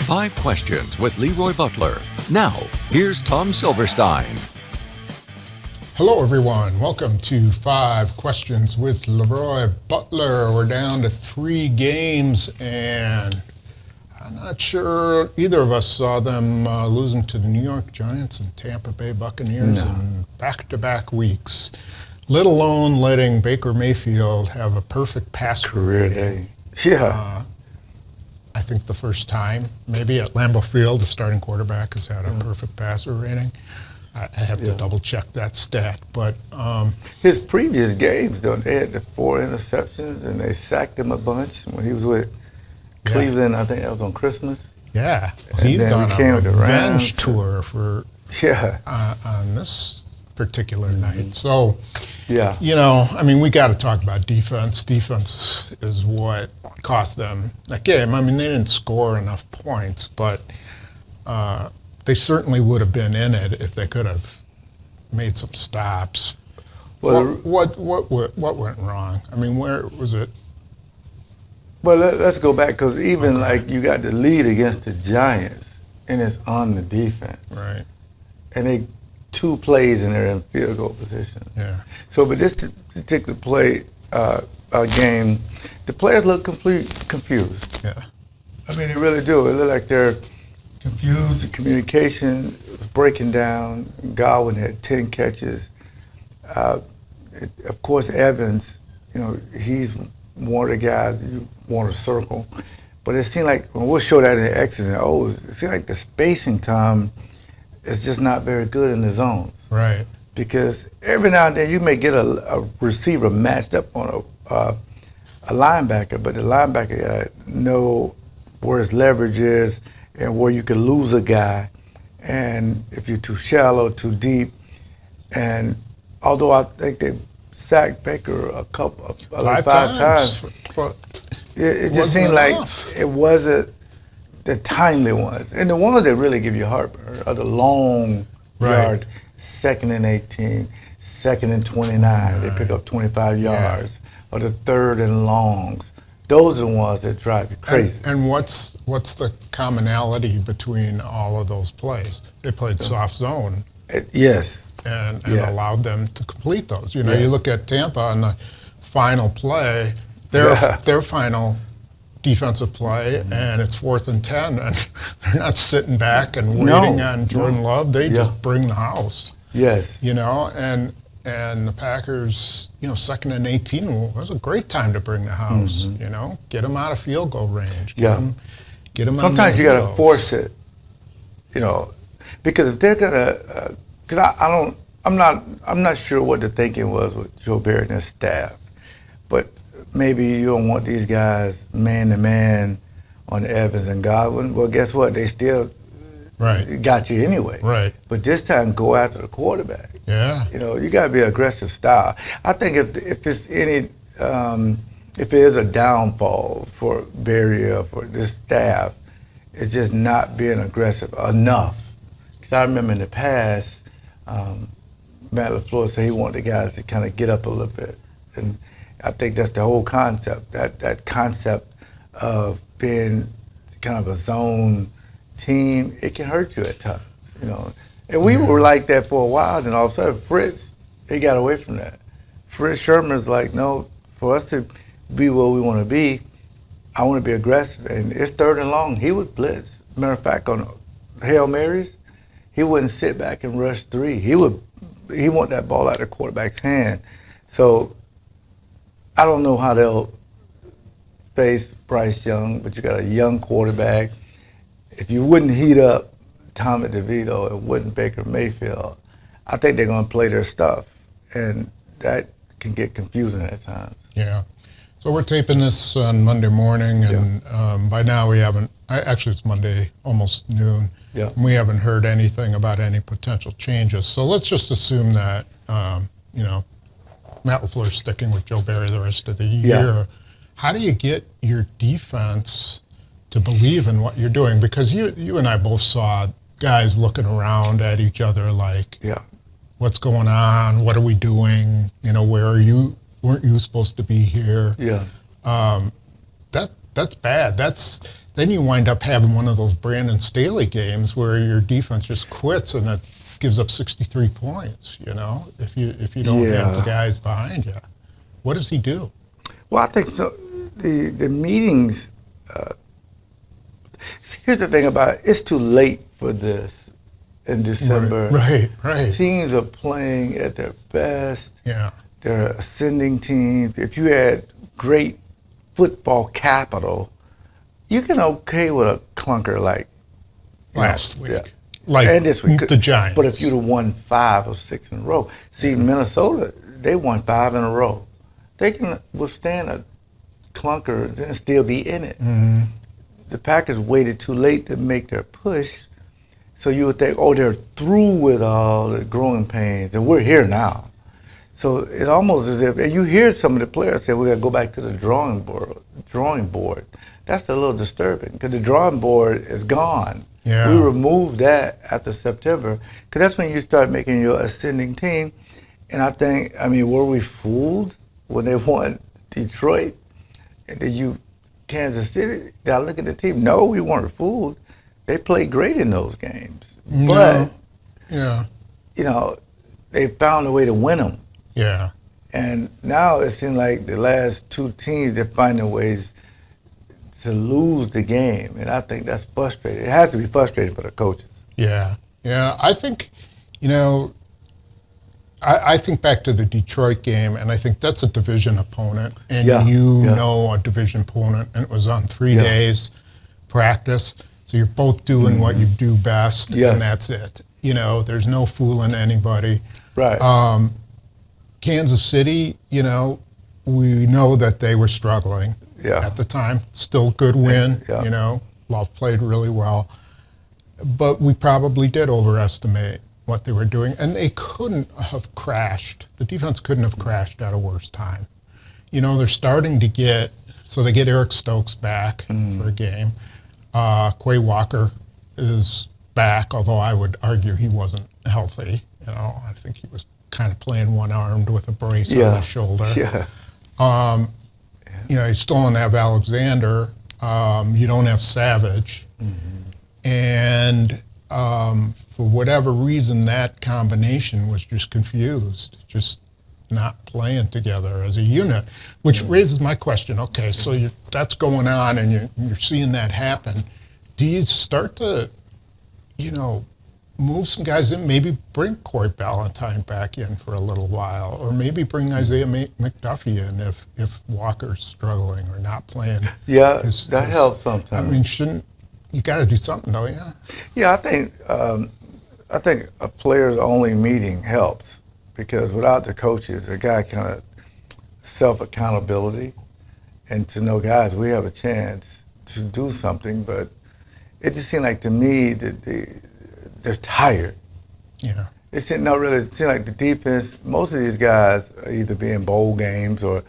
5 Questions with LeRoy Butler. Now, here's Tom Silverstein. Hello, everyone. Welcome to 5 Questions with LeRoy Butler. We're down to 3 games, and I'm not sure either of us saw them losing to the New York Giants and Tampa Bay Buccaneers in back-to-back weeks, let alone letting Baker Mayfield have a perfect passer career day. Yeah. I think the first time, maybe at Lambeau Field, the starting quarterback has had a perfect passer rating. I have to double-check that stat. But his previous games, though, they had the 4 interceptions, and they sacked him a bunch when he was with Cleveland. I think that was on Christmas. Yeah. Well, he's on a revenge tour for on this particular night. So, you know, I mean, we got to talk about defense. Defense is what cost them that game. I mean, they didn't score enough points, but they certainly would have been in it if they could have made some stops. Well, what went wrong? I mean, where was it? Well, let's go back, because even like you got the lead against the Giants, and it's on the defense. Right. And they 2 plays and they're in field goal position. Yeah. So, but this particular game, the players look confused. Yeah. I mean, they really do. It look like they're confused. The communication was breaking down. Godwin had 10 catches. Of course, Evans, you know, he's one of the guys you want to circle. But it seemed like, and we'll show that in the X's and O's, it seemed like the spacing time is just not very good in the zones. Right. Because every now and then you may get a receiver matched up on a linebacker, but the linebacker got to know where his leverage is and where you can lose a guy, and if you're too shallow, too deep. And although I think they sacked Baker five times, but it just seemed like it wasn't the timely ones. And the ones that really give you heartburn are the long yard, 2nd and 18, 2nd and 29, they pick up 25 yards, or the 3rd and longs. Those are the ones that drive you crazy. And what's the commonality between all of those plays? They played soft zone. And allowed them to complete those. You know, you look at Tampa on the final play, their final defensive play, and it's 4th and 10, and they're not sitting back and waiting on Jordan Love. They just bring the house. Yes. You know, and the Packers, you know, 2nd and 18 was a great time to bring the house. You know, get them out of field goal range. Get them. Sometimes you got to force it. You know, because if they're gonna, because I'm not sure what the thinking was with Joe Barry and his staff, but maybe you don't want these guys man to man on Evans and Godwin. Well, guess what? They still got you anyway. Right. But this time, go after the quarterback. Yeah. You know, you got to be aggressive style. I think if it's any, if it is a downfall for Barry or for this staff, it's just not being aggressive enough. Because I remember in the past, Matt LaFleur said he wanted the guys to kind of get up a little bit. And I think that's the whole concept, that concept of being kind of a zone team. It can hurt you at times, you know. And we were like that for a while, then all of a sudden Fritz, he got away from that. Fritz Sherman's like, no, for us to be where we want to be, I want to be aggressive. And it's 3rd and long. He would blitz. Matter of fact, on Hail Marys, he wouldn't sit back and rush 3. He want that ball out of the quarterback's hand. So I don't know how they'll face Bryce Young, but you got a young quarterback. If you wouldn't heat up Tommy DeVito and wouldn't Baker Mayfield, I think they're going to play their stuff, and that can get confusing at times. Yeah. So we're taping this on Monday morning, and by now we haven't, actually it's Monday, almost noon. Yeah. We haven't heard anything about any potential changes. So let's just assume that, you know, Matt LaFleur's sticking with Joe Barry the rest of the year. Yeah. How do you get your defense to believe in what you're doing? Because you and I both saw guys looking around at each other like, what's going on? What are we doing? You know, where are you? Weren't you supposed to be here? Yeah. That's bad. That's then you wind up having one of those Brandon Staley games where your defense just quits and it gives up 63 points, if you don't have the guys behind you. What does he do? Well, I think so. The meetings, here's the thing about it. It's too late for this in December. Right. Teams are playing at their best. Yeah. They're ascending teams. If you had great football capital, you can okay with a clunker like last week. Yeah. Like and this week. The Giants. But if you'd have won 5 or 6 in a row, see, Minnesota, they won 5 in a row. They can withstand a clunker and still be in it. Mm-hmm. The Packers waited too late to make their push, so you would think, they're through with all the growing pains, and we're here now. So it's almost as if, and you hear some of the players say, we got to go back to the drawing board. That's a little disturbing, because the drawing board is gone. Yeah. We removed that after September, because that's when you start making your ascending team. And were we fooled when they won Detroit? And then Kansas City, did I look at the team? No, we weren't fooled. They played great in those games. No. But, they found a way to win them. Yeah. And now it seems like the last 2 teams, they're finding ways to lose the game. And I think that's frustrating. It has to be frustrating for the coaches. Yeah. I think, I think back to the Detroit game, and I think that's a division opponent. And know a division opponent, and it was on 3 days practice. So you're both doing what you do best, and that's it. There's no fooling anybody. Right. Kansas City, we know that they were struggling at the time. Still good win, Love played really well. But we probably did overestimate what they were doing, and they couldn't have crashed. The defense couldn't have crashed at a worse time. They're starting to they get Eric Stokes back for a game. Quay Walker is back, although I would argue he wasn't healthy. I think he was kind of playing one-armed with a brace on his shoulder. Yeah. You still don't have Alexander. You don't have Savage. Mm-hmm. And for whatever reason, that combination was just confused, just not playing together as a unit, which raises my question. Okay, so that's going on, and you're seeing that happen. Do you start to, move some guys in, maybe bring Corey Ballantyne back in for a little while, or maybe bring Isaiah McDuffie in if Walker's struggling or not playing? Yeah, that helps sometimes. Shouldn't you got to do something, don't you? Yeah, I think a players only meeting helps, because without the coaches, a guy kind of self-accountability, and to know, guys, we have a chance to do something. But it just seemed like to me that they're tired. Yeah. It seemed like the defense, most of these guys are either be in bowl games or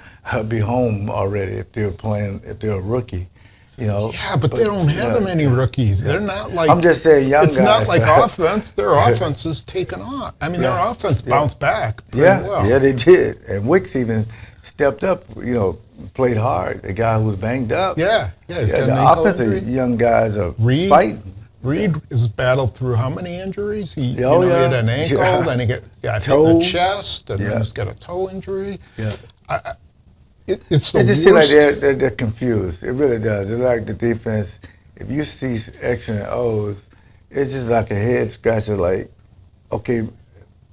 be home already if they're a rookie. Yeah, but they don't have that many rookies. They're not like. I'm just saying, young guys. It's not like offense. Their offense is taken off. Their offense bounced back pretty well. Yeah, they did. And Wicks even stepped up. Played hard. The guy who was banged up. Yeah. He's got the offensive young guys are fighting. Reed has battled through how many injuries? He had an ankle, then he got hit in the chest, and then he's got a toe injury. Yeah. It's the worst. It just seems like they're confused. It really does. It's like the defense, if you see X and O's, it's just like a head scratcher, like, okay,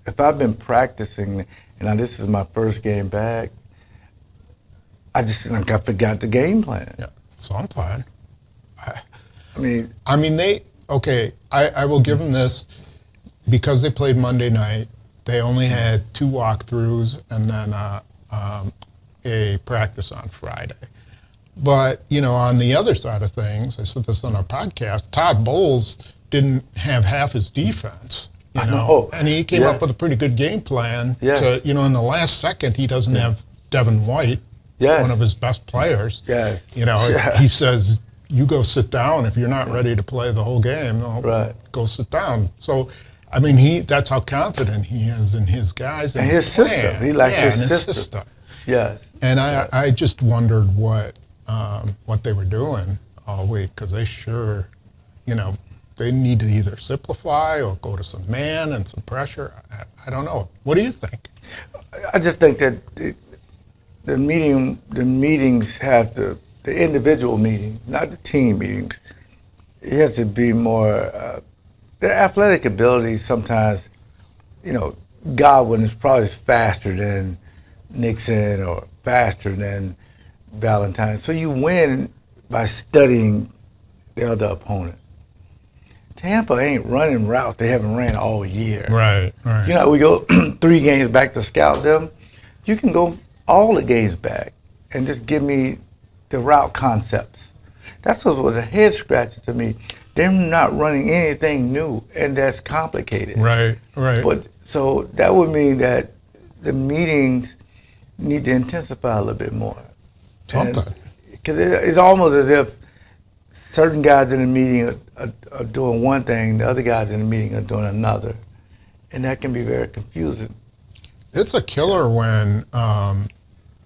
if I've been practicing, and now this is my first game back, I forgot the game plan. Yeah, so I'm fine. I will give them this, because they played Monday night, they only had 2 walkthroughs and then a practice on Friday. But, on the other side of things, I said this on our podcast, Todd Bowles didn't have half his defense. I know. And he came up with a pretty good game plan. Yes. In the last second, he doesn't have Devin White, one of his best players. Yes. He says, you go sit down. If you're not ready to play the whole game, go sit down. So, that's how confident he is in his guys and his system. He likes his system. Yes. And I just wondered what they were doing all week because they sure, they need to either simplify or go to some man and some pressure. I don't know. What do you think? I just think that the meetings has the individual meeting, not the team meetings. It has to be more. Their athletic ability sometimes, Godwin is probably faster than Nixon or faster than Valentine. So you win by studying the other opponent. Tampa ain't running routes they haven't ran all year. Right. We go 3 games back to scout them. You can go all the games back and just give me the route concepts. That's what was a head scratcher to me. They're not running anything new, and that's complicated. Right. But so that would mean that the meetings need to intensify a little bit more. Something. Because it's almost as if certain guys in the meeting are doing one thing, the other guys in the meeting are doing another. And that can be very confusing. It's a killer when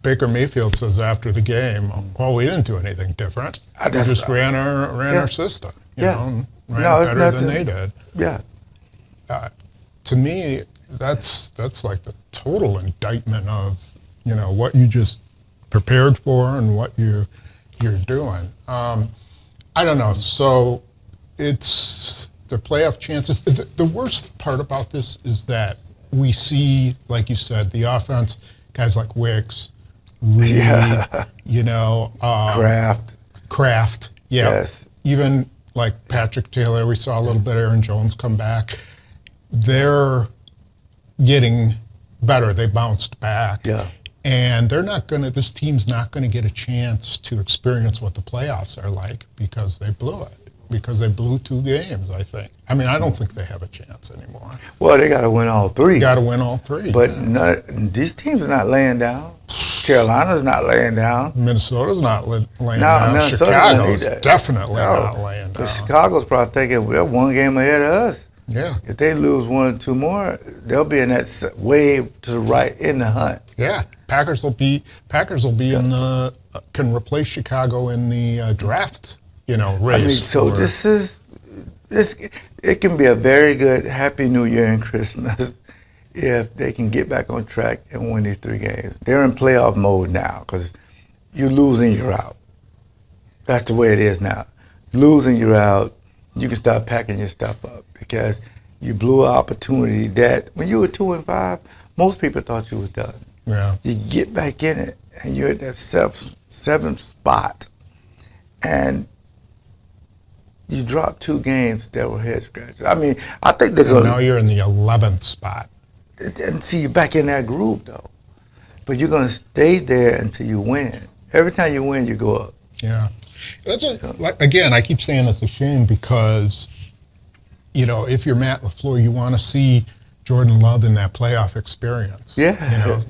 Baker Mayfield says after the game, we didn't do anything different. We just ran our system. Ran better than they did. Yeah. To me, that's like the total indictment of, what you just prepared for and what you're doing. I don't know. So it's the playoff chances. The worst part about this is that we see, like you said, the offense, guys like Wicks, Reed, Kraft. Yeah. Yes. Even like Patrick Taylor, we saw a little bit Aaron Jones come back. They're getting better. They bounced back. Yeah. And this team's not going to get a chance to experience what the playoffs are like because they blew it. Because they blew 2 games, I think. I mean, I don't think they have a chance anymore. Well, they got to win all 3. But these teams are not laying down. Carolina's not laying down. Minnesota's not laying down. Chicago's definitely not laying down. Chicago's probably thinking, we're 1 game ahead of us. Yeah. If they lose 1 or 2 more, they'll be in that way to the right in the hunt. Yeah. Packers will be in the can replace Chicago in the draft, race. I mean, so it can be a very good Happy New Year and Christmas if they can get back on track and win these 3 games. They're in playoff mode now because you're losing, you're out. That's the way it is now. Losing, you're out. You can start packing your stuff up because you blew an opportunity that when you were 2-5, most people thought you were done. Yeah. You get back in it and you're at that 7th spot and you dropped 2 games that were head scratchers. I mean, I think they're going to. Now you're in the 11th spot. And see, you're back in that groove though. But you're going to stay there until you win. Every time you win, you go up. Yeah. Again, I keep saying it's a shame because, if you're Matt LaFleur, you want to see Jordan Love in that playoff experience. Yeah,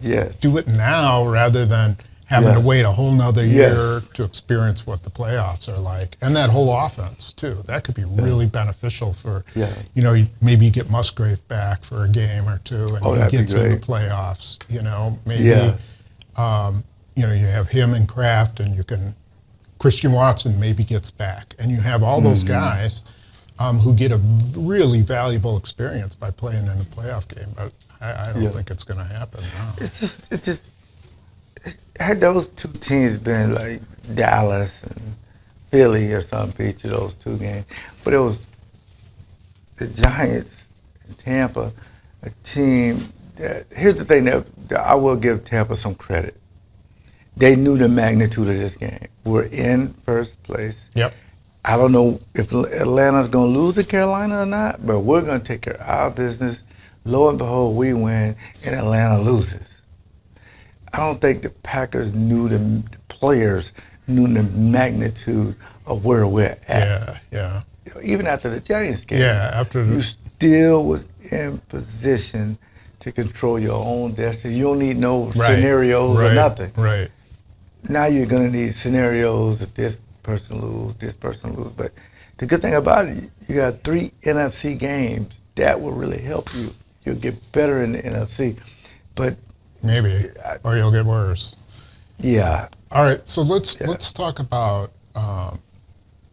yes. Do it now rather than having to wait a whole nother year to experience what the playoffs are like. And that whole offense, too. That could be really beneficial for, maybe you get Musgrave back for a game or 2 and he gets in the playoffs. You have him and Kraft and you can, Christian Watson maybe gets back. And you have all those guys who get a really valuable experience by playing in a playoff game. But I don't think it's going to happen. No. It's just, had those 2 teams been like Dallas and Philly or something, each of those 2 games, but it was the Giants and Tampa, a team that, here's the thing that I will give Tampa some credit. They knew the magnitude of this game. We're in first place. Yep. I don't know if Atlanta's going to lose to Carolina or not, but we're going to take care of our business. Lo and behold, we win, and Atlanta loses. I don't think the Packers knew the players knew the magnitude of where we're at. Yeah. Even after the Giants game. Yeah, you still was in position to control your own destiny. You don't need no scenarios or nothing. Right. Now you're going to need scenarios if this person lose. But the good thing about it, you got 3 NFC games. That will really help you. You'll get better in the NFC. But maybe, or you'll get worse. Yeah. All right, so let's talk about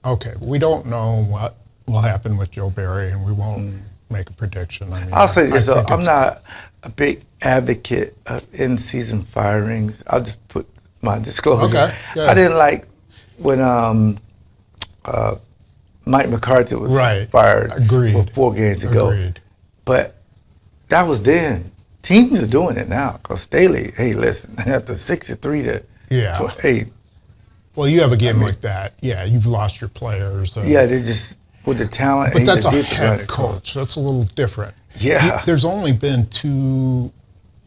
Okay, we don't know what will happen with Joe Barry, and we won't make a prediction. I mean, I'll say this: think I'm not a big advocate of in-season firings. I'll just put my disclosure. Okay, yeah. I didn't like when Mike McCarthy was fired Agreed. 4 games ago. Agreed. But that was then. Teams are doing it now because Staley, hey, listen, after 63 to 8. Well, you have a game like that. Yeah, you've lost your players. Yeah, they just with the talent. But that's a head coach. That's a little different. Yeah. There's only been two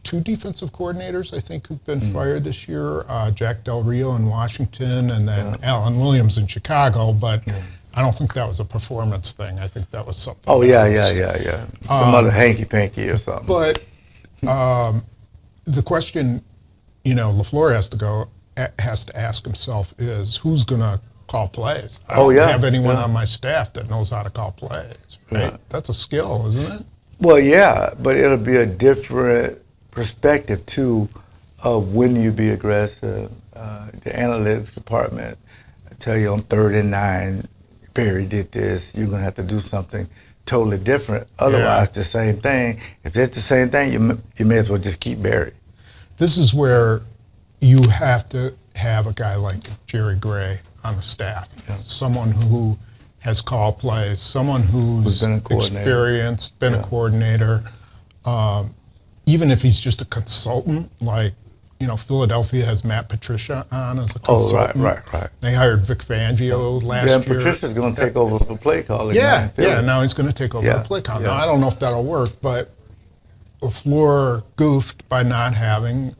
defensive coordinators, I think, who've been fired this year. Jack Del Rio in Washington, and then Alan Williams in Chicago. But I don't think that was a performance thing. I think that was something. Oh yeah. Some other hanky-panky or something. But the question, LaFleur has to ask himself is, who's going to call plays? I don't have anyone on my staff that knows how to call plays. Right? Yeah. That's a skill, isn't it? Well, yeah, but it'll be a different perspective too of when you be aggressive. The analytics department tell you on 3rd and 9, Barry did this. You're gonna have to do something totally different. Otherwise, the same thing. If it's the same thing, you may as well just keep Barry. This is where you have to have a guy like Jerry Gray on the staff, someone who has called plays, someone who's been experienced, been a coordinator. Even if he's just a consultant, like Philadelphia has Matt Patricia on as a consultant. Oh, right. They hired Vic Fangio last year. Yeah, Patricia's going to take over the play calling. Yeah, now he's going to take over the play calling. Now, I don't know if that'll work, but LaFleur goofed by not having,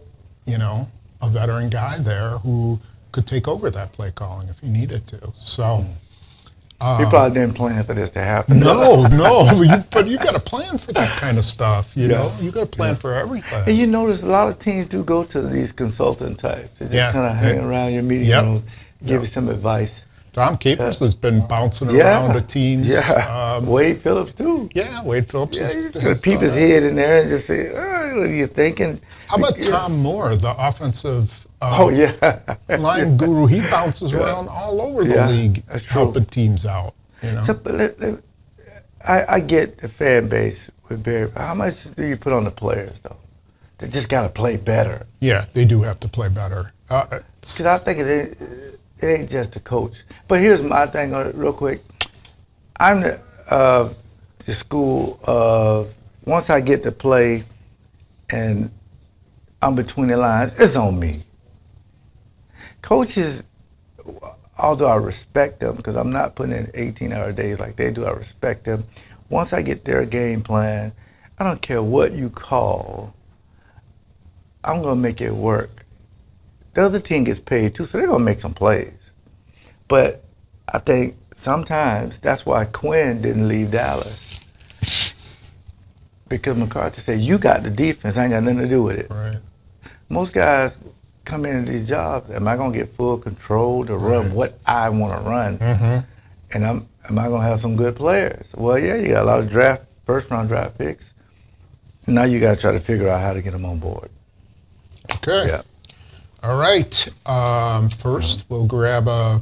a veteran guy there who could take over that play calling if he needed to. So he probably didn't plan for this to happen. No, but you got to plan for that kind of stuff. You know, you got to plan for everything. And you notice a lot of teams do go to these consultant types. They just kind of hang around your meeting rooms, give you some advice. Tom Capers has been bouncing around the teams. Wade Phillips too. Yeah, Wade Phillips. Yeah, he's going to peep his head in there and just say, "Oh, what are you thinking?" How about Tom Moore, the offensive line guru? He bounces around all over the league, helping teams out. So, I get the fan base with Barry. How much do you put on the players though? They just got to play better. Yeah, they do have to play better. Because I think it ain't just the coach. But here's my thing on it real quick. I'm the school of once I get to play and I'm between the lines, it's on me. Coaches, although I respect them because I'm not putting in 18-hour days like they do, I respect them. Once I get their game plan, I don't care what you call, I'm going to make it work. The other team gets paid too, so they're going to make some plays. But I think sometimes that's why Quinn didn't leave Dallas. Because McCarthy said, you got the defense, I ain't got nothing to do with it. Right. Most guys come into these jobs, am I going to get full control to run what I want to run? And am I going to have some good players? Well, yeah, you got a lot of first-round draft picks. Now you got to try to figure out how to get them on board. Okay. Yeah. All right. First, we'll grab a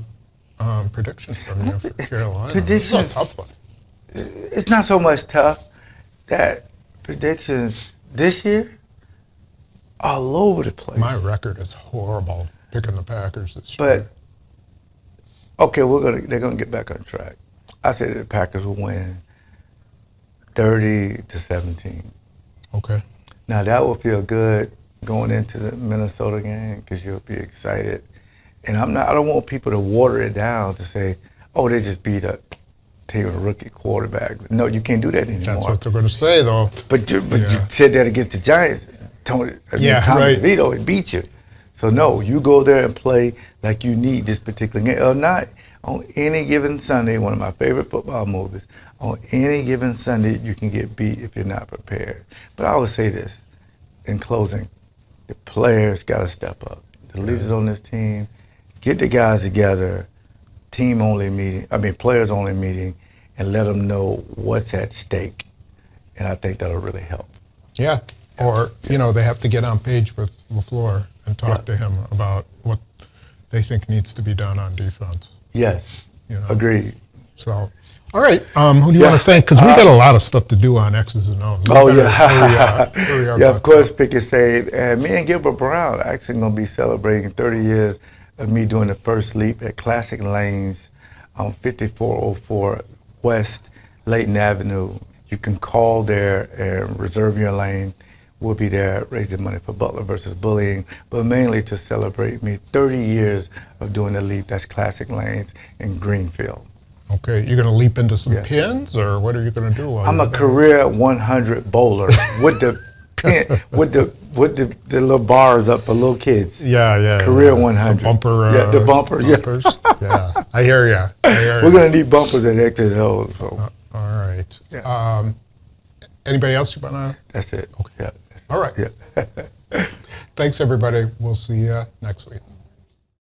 prediction from you for Carolina. Predictions. It's a tough one. It's not so much tough. That predictions this year, all over the place. My record is horrible picking the Packers this year. But, okay, they're going to get back on track. I said the Packers will win 30-17. Okay. Now, that will feel good going into the Minnesota game because you'll be excited. And I don't want people to water it down to say, oh, they just beat a rookie quarterback. No, you can't do that anymore. That's what they're going to say, though. But you said that against the Giants. Tommy DeVito, it beat you. So, no, you go there and play like you need this particular game. Or not, on any given Sunday, one of my favorite football movies, on any given Sunday, you can get beat if you're not prepared. But I always say this in closing. The players got to step up. The leaders on this team, get the guys together, players-only meeting, and let them know what's at stake. And I think that'll really help. Yeah. Or, they have to get on page with LaFleur and talk to him about what they think needs to be done on defense. Yes. You know? Agreed. So, all right. Who do you want to thank? Because we got a lot of stuff to do on X's and O's. Yeah, of course, Pick and Save. And me and Gilbert Brown actually going to be celebrating 30 years of me doing the first leap at Classic Lanes on 5404 West Layton Avenue. You can call there and reserve your lane. We'll be there raising money for Butler versus bullying, but mainly to celebrate me 30 years of doing the leap. That's Classic Lanes in Greenfield. Okay, you're going to leap into some pins, or what are you going to do? I'm a career 100 bowler with the pin, with the little bars up for little kids. Yeah. Career 100. The bumper. The bumper. Bumpers. Yeah. I hear you. We're going to need bumpers at X's and O's. So. All right. Yeah. Anybody else you want to? That's it. Okay. Yeah. All right. Yeah. Thanks, everybody. We'll see you next week.